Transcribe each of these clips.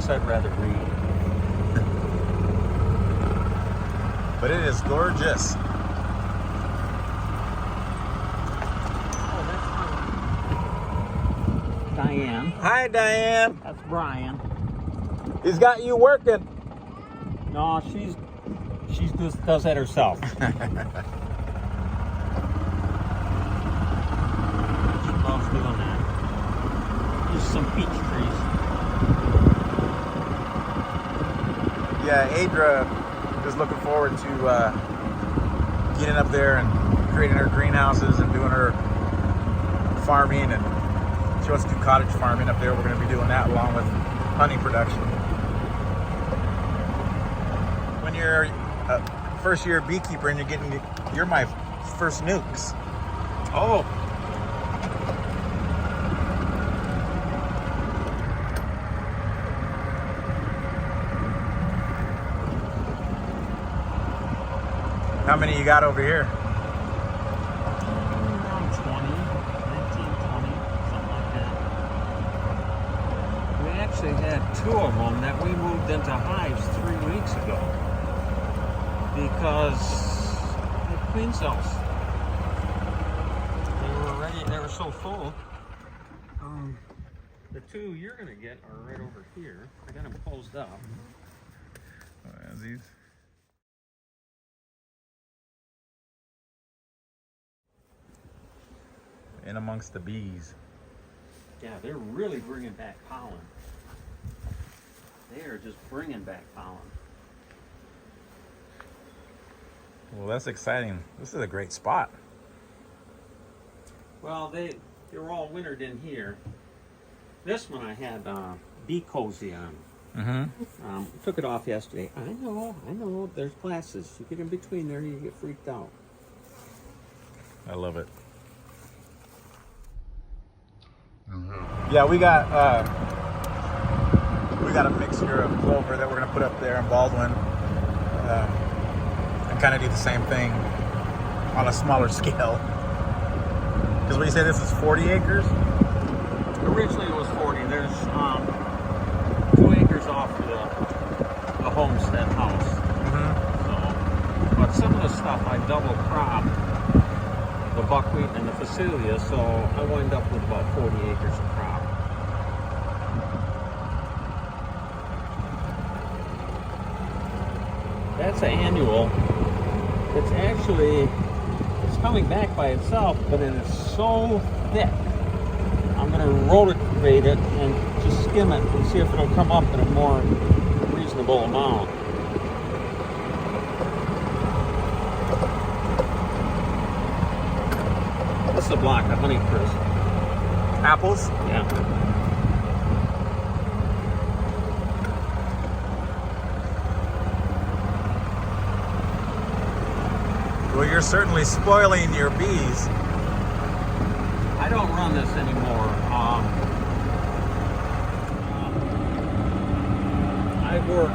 guess I'd rather read. But it is gorgeous. Oh, that's Diane. Hi, Diane. That's Brian. He's got you working. No, she just does that herself. She loves doing that. There's some peach trees. Yeah, Adra is looking forward to getting up there and creating her greenhouses and doing her farming, and she wants to do cottage farming up there. We're going to be doing that along with honey production. When you're a first year beekeeper and you're my first Nucs. Oh. How many you got over here? Around 20, 19, 20, something like that. We actually had 2 of them that we moved into hives 3 weeks ago because the queen cells, they were so full. The 2 you're gonna get are right over here. I got them closed up. These. In amongst the bees. Yeah, they're really bringing back pollen. They are just bringing back pollen. Well, that's exciting. This is a great spot. Well, they were all wintered in here. This one I had bee cozy on. Mm-hmm. Took it off yesterday. I know. There's glasses. You get in between there, you get freaked out. I love it. Yeah, we got a mixture of clover that we're gonna put up there in Baldwin, and kind of do the same thing on a smaller scale. Because what you say, this is 40 acres? Originally it was 40. There's 2 acres off of the homestead house. Mm-hmm. So, but some of the stuff I double crop, the buckwheat and the phacelia, so I wind up with about 40 acres of crop. That's an annual. It's coming back by itself, but it is so thick. I'm going to rotate it and just skim it and see if it'll come up in a more reasonable amount. This is a block of Honeycrisp. Apples? Yeah. Well, you're certainly spoiling your bees. I don't run this anymore. I work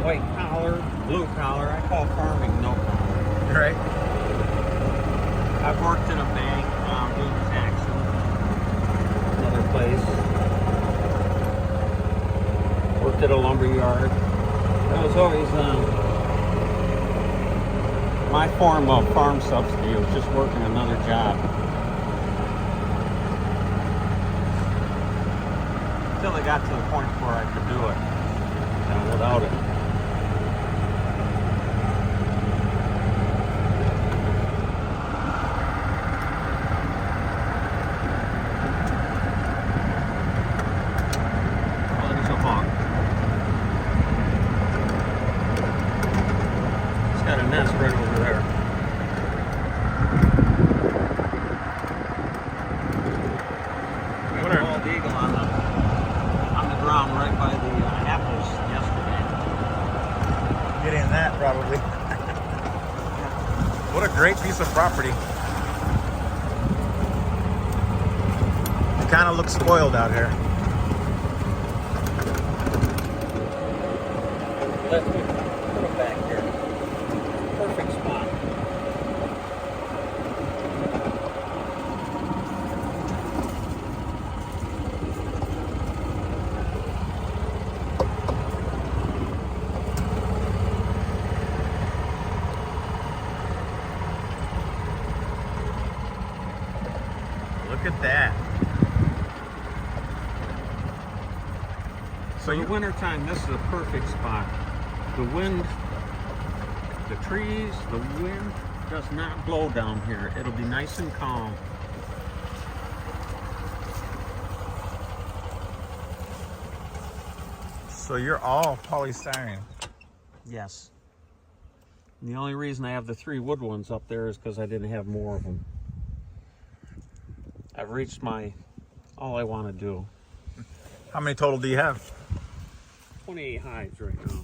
white collar, blue collar. I call farming no collar. Right? I've worked in a bank, doing taxes, another place. Worked at a lumber yard. That was always my form of farm subsidy. Was just working another job. Until I got to the point where I could do it, without it. Nest right over there. What a bald eagle on the ground right by the apples yesterday. Getting that probably. What a great piece of property. You kind of look spoiled out here. Let me put it back here. Perfect spot. So in the wintertime, this is a perfect spot. The wind, the trees, the wind does not blow down here. It'll be nice and calm. So you're all polystyrene. Yes. And the only reason I have the 3 wood ones up there is because I didn't have more of them. I've reached all I want to do. How many total do you have? 28 hives right now.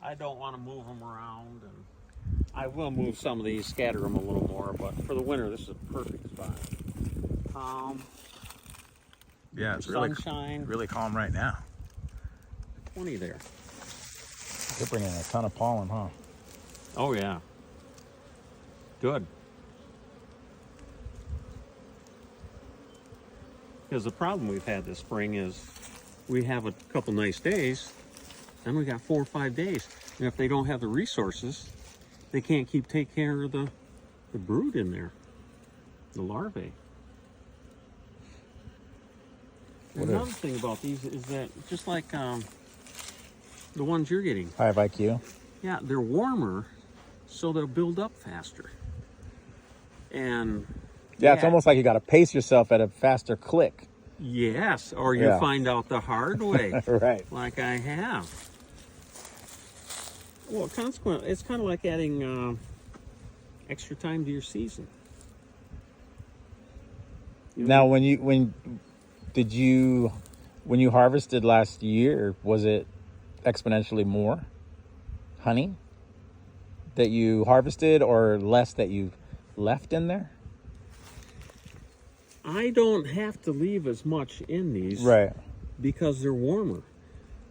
I don't want to move them around, and I will move some of these, scatter them a little more, but for the winter, this is a perfect spot. Yeah, it's sunshine. really calm right now. 20 there. They're bringing in a ton of pollen, huh? Oh yeah. Good. Because the problem we've had this spring is we have a couple nice days, then we got 4 or 5 days. And if they don't have the resources, they can't take care of the brood in there, the larvae. Another thing about these is that just like the ones you're getting. Hive IQ. Yeah, they're warmer, so they'll build up faster. And yeah, it's almost like you got to pace yourself at a faster click. Yes, or you find out the hard way. Right. Like I have. Well, consequently, it's kind of like adding extra time to your season. Now, when you harvested last year, was it exponentially more honey that you harvested or less that you left in there? I don't have to leave as much in these, right? Because they're warmer.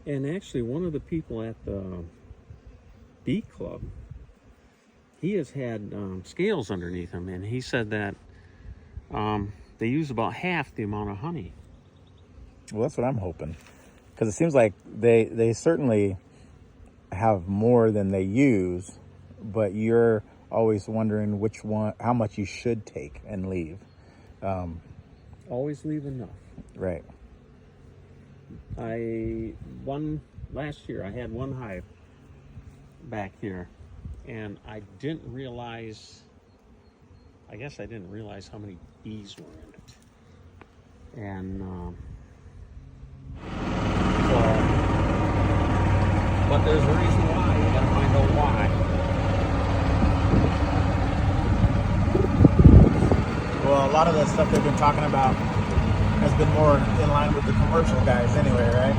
And actually, one of the people at the bee club, he has had scales underneath him, and he said that they use about half the amount of honey. Well, that's what I'm hoping, because it seems like they certainly have more than they use, but you're always wondering which one, how much you should take and leave. Always leave enough. Right. Last year I had 1 hive back here, and I didn't realize, I guess I didn't realize how many bees were in it. And but there's a reason why. You gotta find out why. Well, a lot of the stuff they've been talking about has been more in line with the commercial guys anyway, right?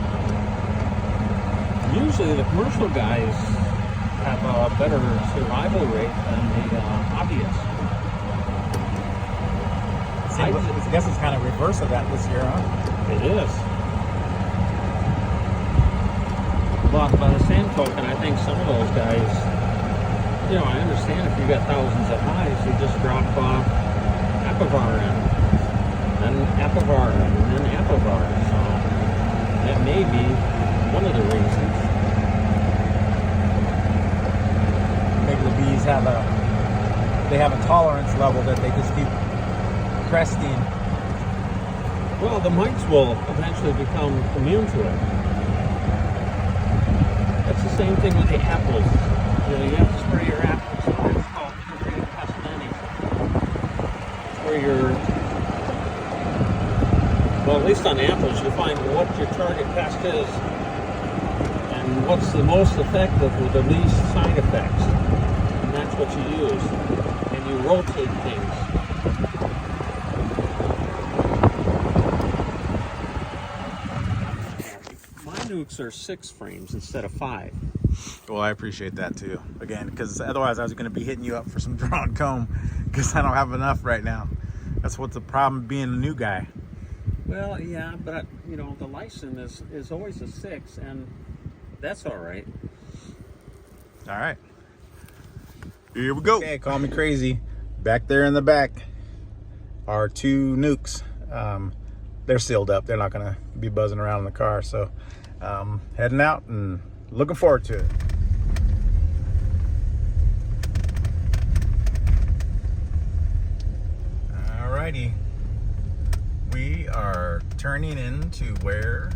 Usually the commercial guys have a better survival rate than the hobbyists. I guess it's kind of reverse of that this year, huh? It is. But by the same token, I think some of those guys, you know, I understand if you got thousands of hives, you just drop Apiary in, then Apiary, and then Apiary. So that may be one of the reasons. Maybe the bees have a tolerance level that they just keep cresting. Well, the mites will eventually become immune to it. That's the same thing with the apples. You know, you have to spray your apples. It's called pesticides. Well, at least on apples, you find what your target pest is and what's the most effective with the least side effects. And that's what you use. And you rotate things. My Nucs are 6 frames instead of 5. Well, I appreciate that too. Again, because otherwise I was going to be hitting you up for some drawn comb because I don't have enough right now. That's what's the problem being a new guy. Well, yeah, but you know, the license is always a 6, and that's all right. All right. Here we go. Okay, call me crazy. Back there in the back are 2 Nucs. They're sealed up. They're not going to be buzzing around in the car. So heading out and looking forward to it. Alrighty. We are turning into where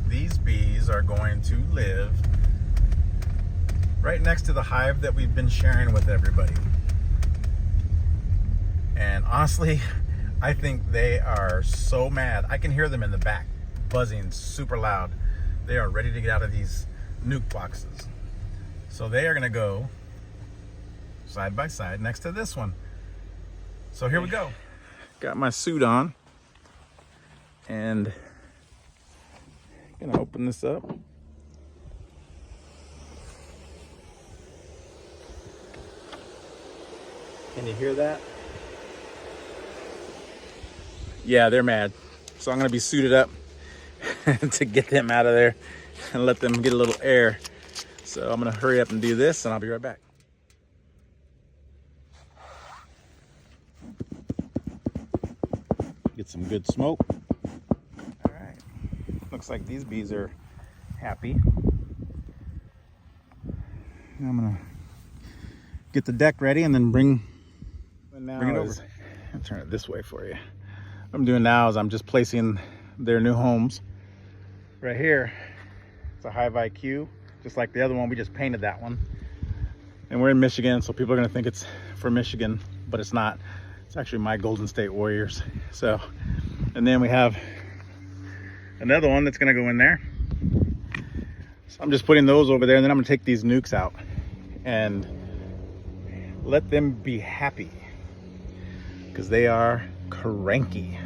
these bees are going to live, right next to the hive that we've been sharing with everybody. And honestly, I think they are so mad. I can hear them in the back buzzing super loud. They are ready to get out of these nuc boxes. So they are gonna go side by side next to this one. So here we go. Got my suit on and gonna open this up. Can you hear that? Yeah, they're mad. So I'm gonna be suited up to get them out of there and let them get a little air. So I'm gonna hurry up and do this and I'll be right back. Get some good smoke. All right. Looks like these bees are happy. Now I'm gonna get the deck ready and then bring it over. I'll turn it this way for you. What I'm doing now is I'm just placing their new homes right here. It's a Hive IQ, just like the other one. We just painted that one. And we're in Michigan, so people are gonna think it's for Michigan, but it's not. It's actually my Golden State Warriors. So, and then we have another one that's gonna go in there. So I'm just putting those over there, and then I'm gonna take these nucs out and let them be happy, because they are cranky.